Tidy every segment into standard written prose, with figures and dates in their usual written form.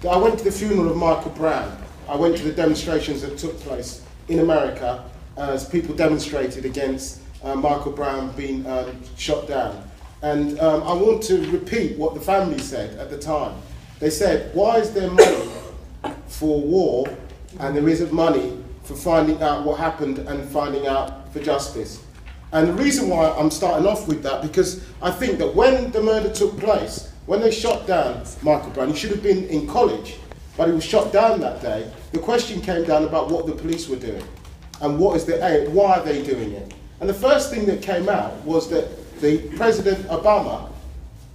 I went to the funeral of Michael Brown. I went to the demonstrations that took place in America as people demonstrated against Michael Brown being shot down. And I want to repeat what the family said at the time. They said, why is there money for war and there isn't money for finding out what happened and finding out for justice? And the reason why I'm starting off with that, because I think that when the murder took place, when they shot down Michael Brown, he should have been in college, but he was shot down that day. The question came down about what the police were doing and what is the aim, why are they doing it? And the first thing that came out was that the President Obama,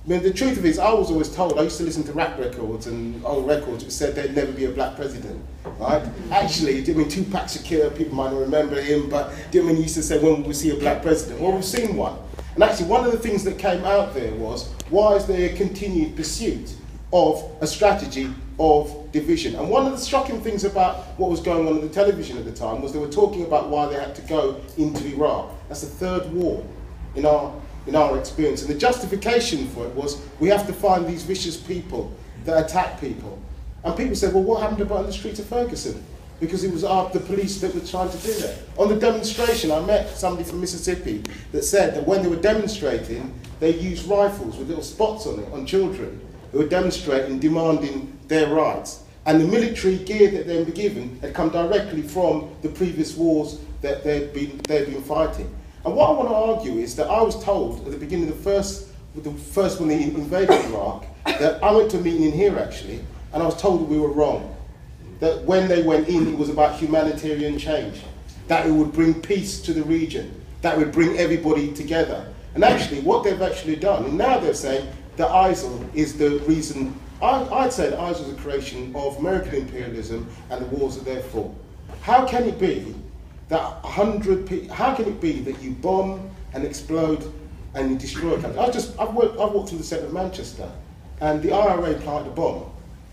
I mean, the truth of it is, I was always told, I used to listen to rap records and old records which said there'd never be a black president, right? Actually, I mean, Tupac Shakur, people might not remember him, but I mean, he used to say, when will we see a black president? Well, we've seen one. And actually, one of the things that came out there was, why is there a continued pursuit of a strategy of division? And one of the shocking things about what was going on the television at the time was they were talking about why they had to go into Iraq. That's the third war in our experience. And the justification for it was, we have to find these vicious people that attack people. And people said, well, what happened about the streets of Ferguson? Because it was the police that were trying to do that. On the demonstration, I met somebody from Mississippi that said that when they were demonstrating, they used rifles with little spots on it, on children who were demonstrating, demanding their rights. And the military gear that they were given had come directly from the previous wars that they'd been fighting. And what I want to argue is that I was told at the beginning of the first when they invaded Iraq, that I went to a meeting in here actually, and I was told that we were wrong. That when they went in, it was about humanitarian change, that it would bring peace to the region, that it would bring everybody together. And actually, what they've actually done, and now they're saying that ISIL is the reason, I'd say that ISIL is a creation of American imperialism and the wars that they're for. How can it be that how can it be that you bomb and explode and you destroy countries? I've walked through the centre of Manchester, and the IRA planted a bomb,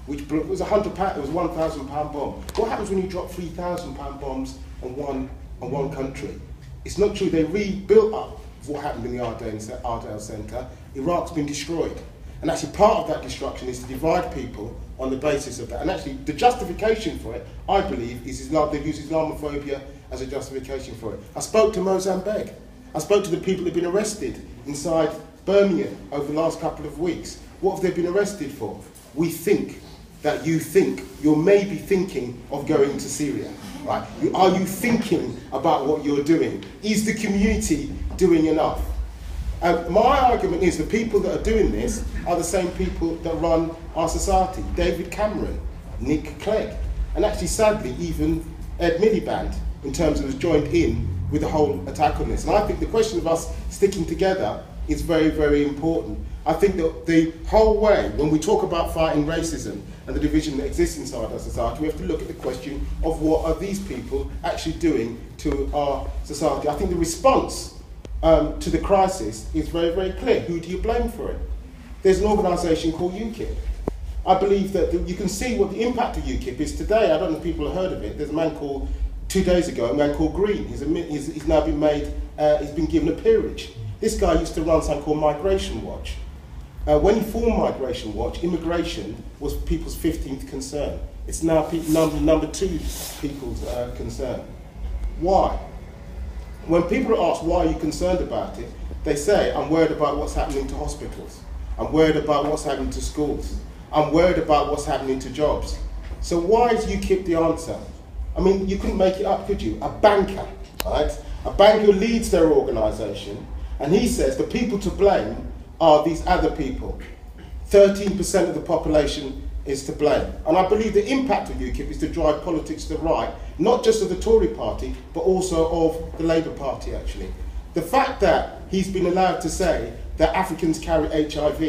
which was £100, it was a £1,000 bomb. What happens when you drop £3,000 bombs on one country? It's not true. They rebuilt up what happened in the Ardale Centre. Iraq's been destroyed. And actually part of that destruction is to divide people on the basis of that. And actually the justification for it, I believe, is they've used Islamophobia as a justification for it. I spoke to Mozambique. I spoke to the people who've been arrested inside Birmingham over the last couple of weeks. What have they been arrested for? We think that you're maybe thinking of going to Syria, right? Are you thinking about what you're doing? Is the community doing enough? My argument is the people that are doing this are the same people that run our society. David Cameron, Nick Clegg, and actually sadly even Ed Miliband, in terms of has joined in with the whole attack on this. And I think the question of us sticking together is very, very important. I think that the whole way, when we talk about fighting racism and the division that exists inside our society, we have to look at the question of what are these people actually doing to our society. I think the response to the crisis is very, very clear. Who do you blame for it? There's an organisation called UKIP. I believe that you can see what the impact of UKIP is today. I don't know if people have heard of it. There's a man called, 2 days ago, a man called Green. He's now been made, he's been given a peerage. This guy used to run something called Migration Watch. When he formed Migration Watch, immigration was people's 15th concern. It's now number 2 people's concern. Why? When people are asked why are you concerned about it, they say, I'm worried about what's happening to hospitals. I'm worried about what's happening to schools. I'm worried about what's happening to jobs. So why is UKIP the answer? I mean, you couldn't make it up, could you? A banker, right? A banker who leads their organisation, and he says the people to blame are these other people. 13% of the population is to blame. And I believe the impact of UKIP is to drive politics to the right, not just of the Tory party, but also of the Labour Party, actually. The fact that he's been allowed to say that Africans carry HIV,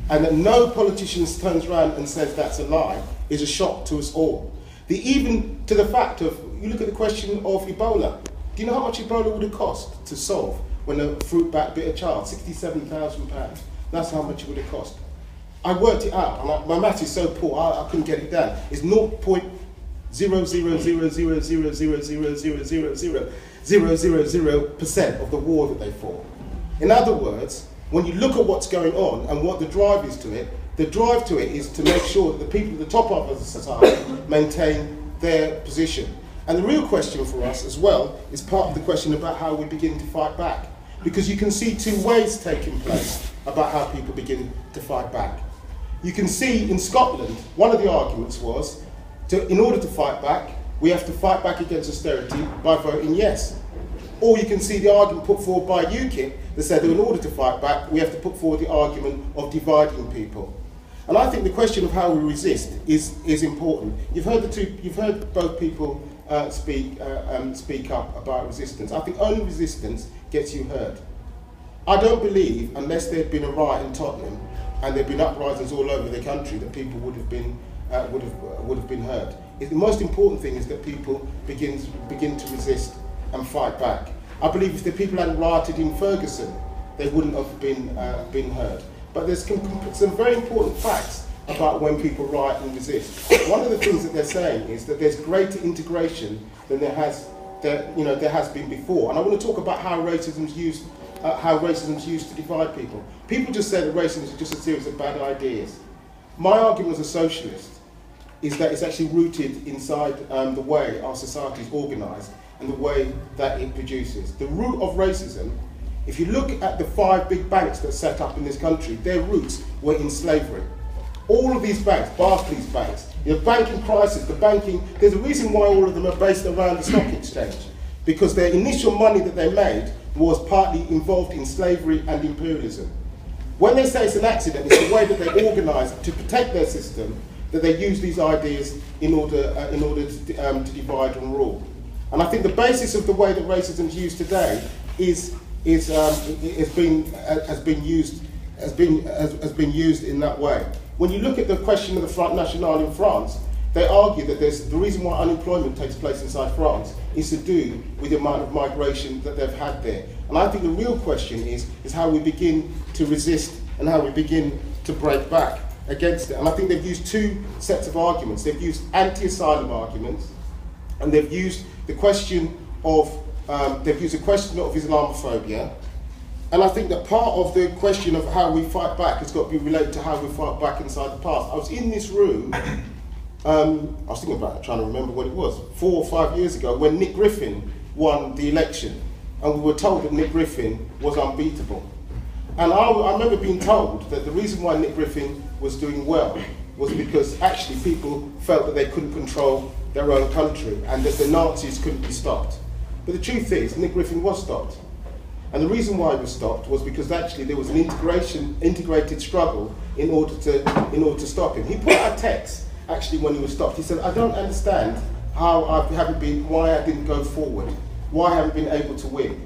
and that no politician turns around and says that's a lie, is a shock to us all. Even to the fact of, you look at the question of Ebola. Do you know how much Ebola would have cost to solve when a fruit bat bit a child? £67,000. That's how much it would have cost. I worked it out, and my maths is so poor, I couldn't get it down. It's 0.0000000000000% of the war that they fought. In other words, when you look at what's going on and what the drive is to it, The drive to it is to make sure that the people at the top of the society maintain their position. And the real question for us as well is part of the question about how we begin to fight back. Because you can see two ways taking place about how people begin to fight back. You can see in Scotland, one of the arguments was, in order to fight back, we have to fight back against austerity by voting yes. Or you can see the argument put forward by UKIP that said that in order to fight back, we have to put forward the argument of dividing people. And I think the question of how we resist is important. You've heard both people speak up about resistance. I think only resistance gets you heard. I don't believe, unless there had been a riot in Tottenham and there had been uprisings all over the country, that people would have been heard. The most important thing is that people begin to resist and fight back. I believe if the people hadn't rioted in Ferguson, they wouldn't have been heard. But there's some very important facts about when people riot and resist. One of the things that they're saying is that there's greater integration than there has been before. And I want to talk about how racism's used to divide people. People just say that racism is just a series of bad ideas. My argument as a socialist is that it's actually rooted inside the way our society is organised and the way that it produces. The root of racism, if you look at the 5 big banks that set up in this country, their roots were in slavery. All of these banks, Barclays banks, the banking crisis, there's a reason why all of them are based around the stock exchange. Because their initial money that they made was partly involved in slavery and imperialism. When they say it's an accident, it's the way that they organise to protect their system, that they use these ideas in order to divide and rule. And I think the basis of the way that racism is used today has been used in that way. When you look at the question of the Front National in France, they argue that the reason why unemployment takes place inside France is to do with the amount of migration that they've had there. And I think the real question is how we begin to resist and how we begin to break back against it. And I think they've used 2 sets of arguments. They've used anti-asylum arguments, and they've used the question of Islamophobia. And I think that part of the question of how we fight back has got to be related to how we fight back inside the past. I was in this room, I was thinking about it, trying to remember what it was, 4 or 5 years ago when Nick Griffin won the election. And we were told that Nick Griffin was unbeatable. And I remember being told that the reason why Nick Griffin was doing well was because actually people felt that they couldn't control their own country and that the Nazis couldn't be stopped. But the truth is, Nick Griffin was stopped. And the reason why he was stopped was because actually there was an integrated struggle in order to stop him. He put out a text actually when he was stopped. He said, I don't understand why I didn't go forward, why I haven't been able to win.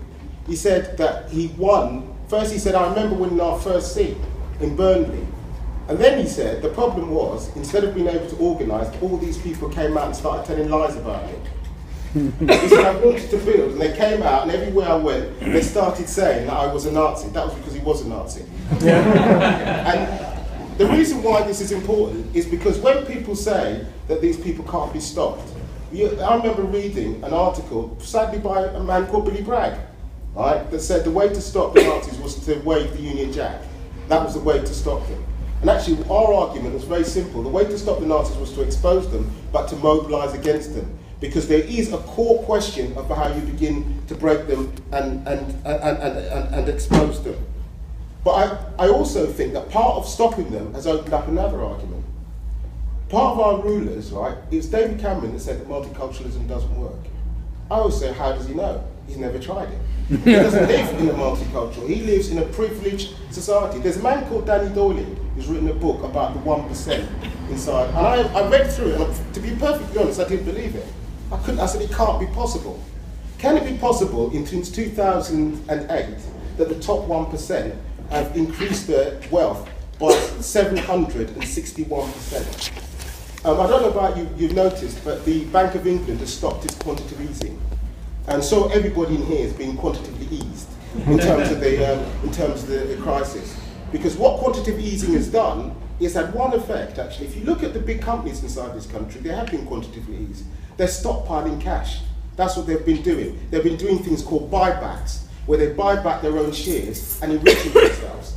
He said that he won. First he said, I remember winning our first seat in Burnley. And then he said, the problem was, instead of being able to organise, all these people came out and started telling lies about it. He said, I wanted to build, and they came out, and everywhere I went, they started saying that I was a Nazi. That was because he was a Nazi. And the reason why this is important is because when people say that these people can't be stopped, I remember reading an article, sadly by a man called Billy Bragg, right, that said the way to stop the Nazis was to wave the Union Jack. That was the way to stop them. And actually, our argument was very simple. The way to stop the Nazis was to expose them, but to mobilise against them. Because there is a core question of how you begin to break them and expose them. But I also think that part of stopping them has opened up another argument. Part of our rulers, right, it's David Cameron that said that multiculturalism doesn't work. I always say, how does he know? He's never tried it. He doesn't live in a multicultural, he lives in a privileged society. There's a man called Danny Doyle who's written a book about the 1% inside. And I read through it, and to be perfectly honest, I didn't believe it. I said, it can't be possible. Can it be possible since 2008 that the top 1% have increased their wealth by 761%? I don't know about you, you've noticed, but the Bank of England has stopped its quantitative easing. And so everybody in here is being quantitatively eased in terms of the crisis. Because what quantitative easing has done is had one effect, actually. If you look at the big companies inside this country, they have been quantitatively eased. They're stockpiling cash. That's what they've been doing. They've been doing things called buybacks, where they buy back their own shares and enriching themselves.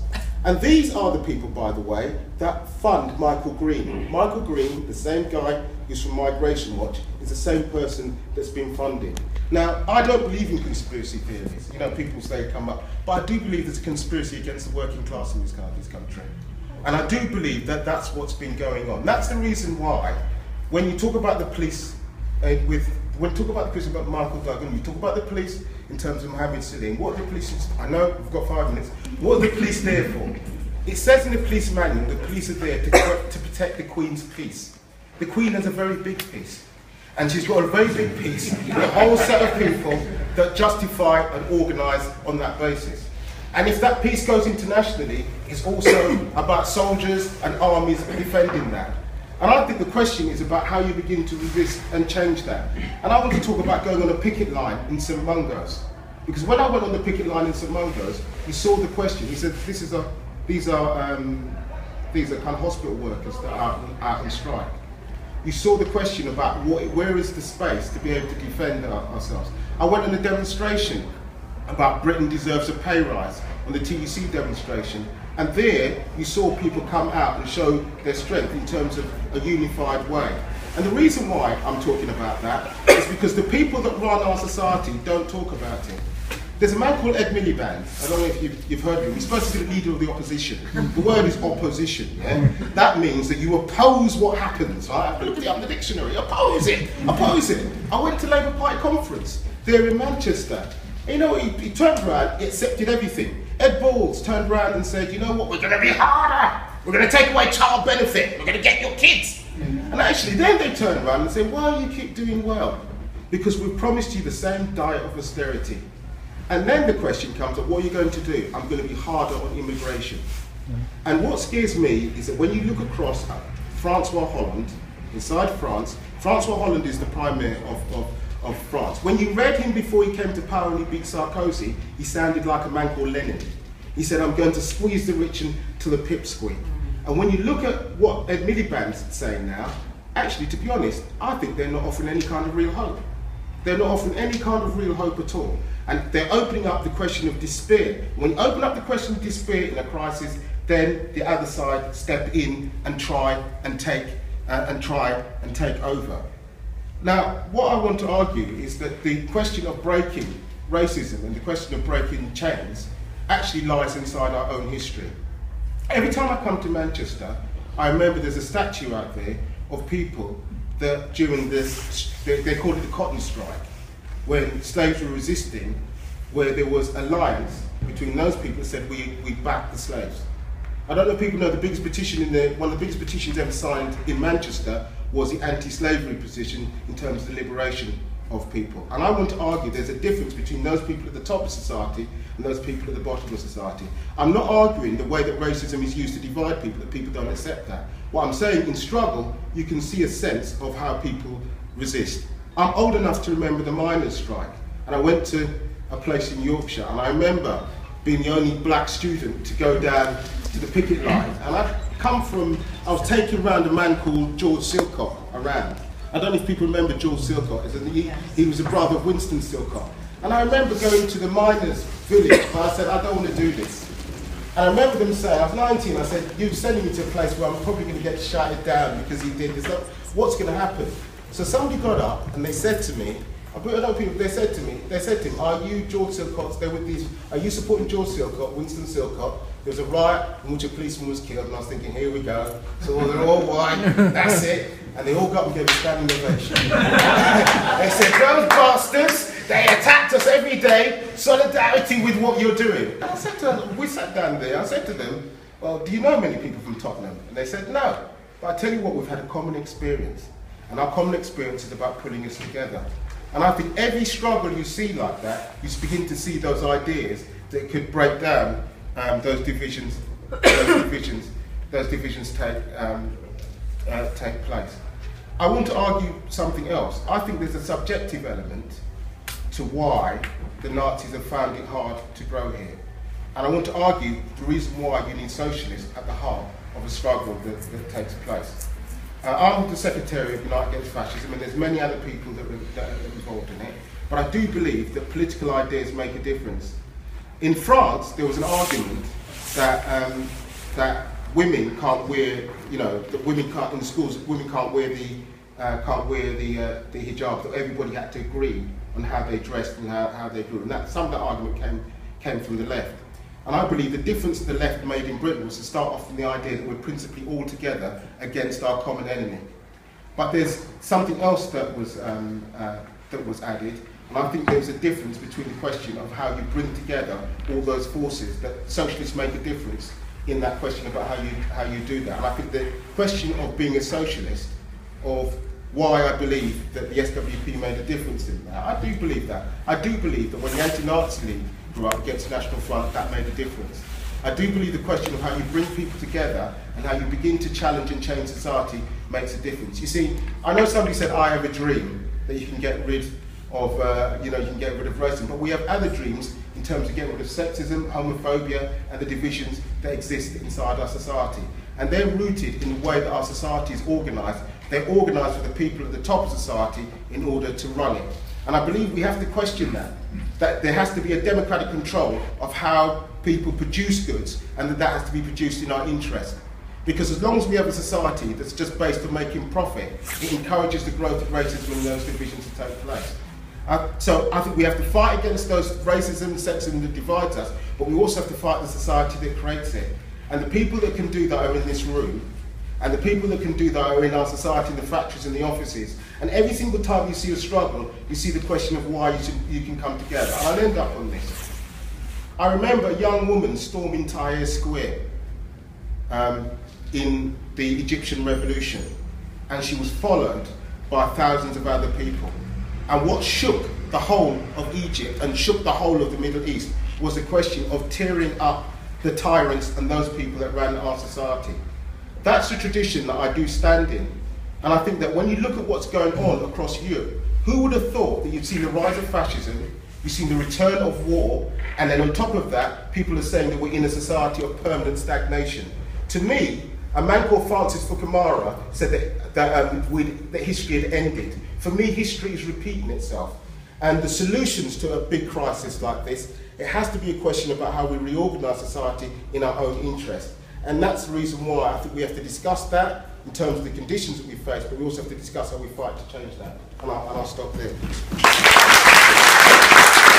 And these are the people, by the way, that fund Michael Green. Michael Green, the same guy who's from Migration Watch, is the same person that's been funded. Now, I don't believe in conspiracy theories. You know, people say come up, but I do believe there's a conspiracy against the working class in this country. And I do believe that that's what's been going on. That's the reason why, when you talk about the police, when you talk about the police about Michael Duggan, you talk about the police in terms of Mohammed Salim, what are the police, I know we've got 5 minutes, what are the police there for? It says in the police manual, the police are there to protect the Queen's peace. The Queen has a very big peace. And she's got a very big peace with a whole set of people that justify and organise on that basis. And if that peace goes internationally, it's also about soldiers and armies defending that. And I think the question is about how you begin to resist and change that. And I want to talk about going on a picket line in St Mungo's. Because when I went on the picket line in St Mungo's, he saw the question. He said, these are kind of hospital workers that are out on strike. You saw the question about where is the space to be able to defend ourselves. I went on a demonstration about Britain deserves a pay rise, on the TUC demonstration. And there, you saw people come out and show their strength in terms of a unified way. And the reason why I'm talking about that is because the people that run our society don't talk about it. There's a man called Ed Miliband. I don't know if you've heard of him. He's supposed to be the leader of the opposition. The word is opposition, yeah? That means that you oppose what happens, right? I looked it up in the dictionary. Oppose it, oppose it. I went to Labour Party conference there in Manchester. You know, he turned around, he accepted everything. Ed Balls turned around and said, you know what, we're going to be harder. We're going to take away child benefit. We're going to get your kids. And actually, then they turned around and said, well, you keep doing well, because we've promised you the same diet of austerity. And then the question comes up, what are you going to do? I'm going to be harder on immigration. And what scares me is that when you look across Francois Hollande, inside France, Francois Hollande is the Prime Minister of France. When you read him before he came to power and he beat Sarkozy, he sounded like a man called Lenin. He said, I'm going to squeeze the rich until the pips squeak. And when you look at what Ed Miliband's saying now, actually, to be honest, I think they're not offering any kind of real hope. They're not offering any kind of real hope at all. And they're opening up the question of despair. When you open up the question of despair in a crisis, then the other side step in and try and take over. Now, what I want to argue is that the question of breaking racism and the question of breaking chains actually lies inside our own history. Every time I come to Manchester, I remember there's a statue out there of people that during this, they called it the Cotton Strike, when slaves were resisting, where there was alliance between those people that said we back the slaves. I don't know if people know the biggest petition one of the biggest petitions ever signed in Manchester was the anti-slavery petition in terms of the liberation of people. And I want to argue there's a difference between those people at the top of society and those people at the bottom of society. I'm not arguing the way that racism is used to divide people, that people don't accept that. What I'm saying, in struggle, you can see a sense of how people resist. I'm old enough to remember the miners' strike, and I went to a place in Yorkshire, and I remember being the only black student to go down to the picket line. And I was taken around a man called George Silcott around. I don't know if people remember George Silcott. He was a brother of Winston Silcott. And I remember going to the miners' village, and I said, I don't want to do this. And I remember them saying, I was 19, I said, you're sending me to a place where I'm probably going to get shouted down because he did this. What's going to happen? So somebody got up and they said to me, they said to him, are you George Silcott? Are you supporting George Silcott, Winston Silcott? There was a riot in which a policeman was killed, and I was thinking, here we go. So they're all white, that's it. And they all got up and gave a standing ovation. They said, those bastards, they attacked us every day, solidarity with what you're doing. And I said to them, we sat down there, I said to them, well, do you know many people from Tottenham? And they said, no. But I tell you what, we've had a common experience. And our common experience is about pulling us together. And I think every struggle you see like that, you begin to see those ideas that could break down those divisions take place. I want to argue something else. I think there's a subjective element to why the Nazis have found it hard to grow here. And I want to argue the reason why you need socialists at the heart of a struggle that takes place. I'm the Secretary of Unite Against Fascism, and there's many other people that are involved in it. But I do believe that political ideas make a difference. In France, there was an argument that women can't wear, you know, that women can't in schools, women can't wear the hijab. That everybody had to agree on how they dressed and how they grew, and that some of that argument came from the left. And I believe the difference the left made in Britain was to start off from the idea that we're principally all together against our common enemy. But there's something else that was added, and I think there's a difference between the question of how you bring together all those forces, that socialists make a difference in that question about how you do that. And I think the question of being a socialist, of why I believe that the SWP made a difference in that, I do believe that. I do believe that when the Anti-Nazi League grew up against the National Front, that made a difference. I do believe the question of how you bring people together and how you begin to challenge and change society makes a difference. You see, I know somebody said, I have a dream that you can get rid of, you can get rid of racism, but we have other dreams in terms of getting rid of sexism, homophobia, and the divisions that exist inside our society. And they're rooted in the way that our society is organised. They're organised for the people at the top of society in order to run it. And I believe we have to question that there has to be a democratic control of how people produce goods, and that has to be produced in our interest. Because as long as we have a society that's just based on making profit, it encourages the growth of racism and those divisions to take place. So I think we have to fight against those racism and sexism that divides us, but we also have to fight the society that creates it. And the people that can do that are in this room, and the people that can do that are in our society, in the factories and the offices. And every single time you see a struggle, you see the question of why you can come together. And I'll end up on this. I remember a young woman storming Tahrir Square in the Egyptian Revolution, and she was followed by thousands of other people. And what shook the whole of Egypt and shook the whole of the Middle East was the question of tearing up the tyrants and those people that ran our society. That's the tradition that I do stand in. And I think that when you look at what's going on across Europe, who would have thought that you'd seen the rise of fascism, you've seen the return of war, and then on top of that, people are saying that we're in a society of permanent stagnation. To me, a man called Francis Fukuyama said that history had ended. For me, history is repeating itself. And the solutions to a big crisis like this, it has to be a question about how we reorganise society in our own interest. And that's the reason why I think we have to discuss that in terms of the conditions that we face, but we also have to discuss how we fight to change that. And I'll stop there.